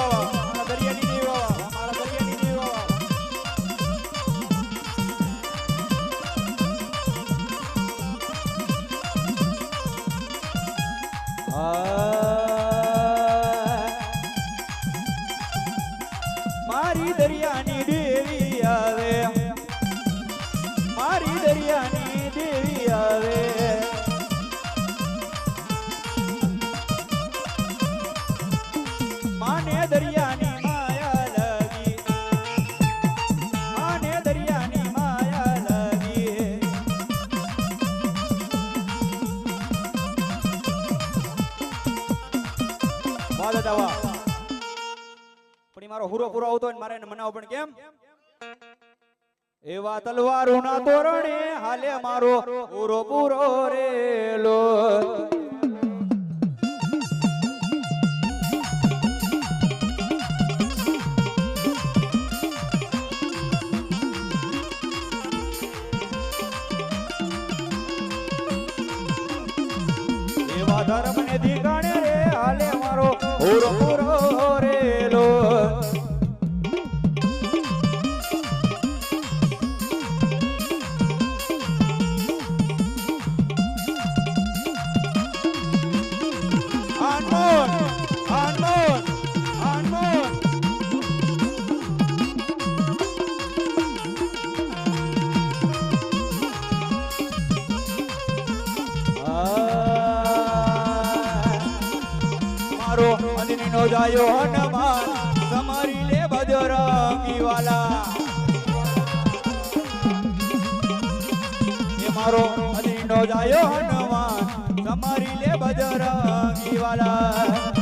વાવા મારા દરિયાની દેવી વાવા મારા દરિયાની દેવી વાવા મારી દરિયાની દેવી આવે મારી દરિયાની દેવી આવે માને દરિયાની માયા લાગી માને દરિયાની માયા લાગી વાહ દાદા વાહ પણ મારો હુરો પૂરો આવતો હોય મારે એને મનાવો પણ કેમ એવા તલવારોના તોરણે હાલે મારો પૂરો પૂરો રેલો એવા ધર્મને ઠીકાણે રે હાલે મારો પૂરો પૂરો રેલો મારો અંજની નો જાયો હનુમાન સમારી લે બજરંગી વાલા એ મારો અંજની નો જાયો હનુમાન સમારી લે બજરંગી વાલા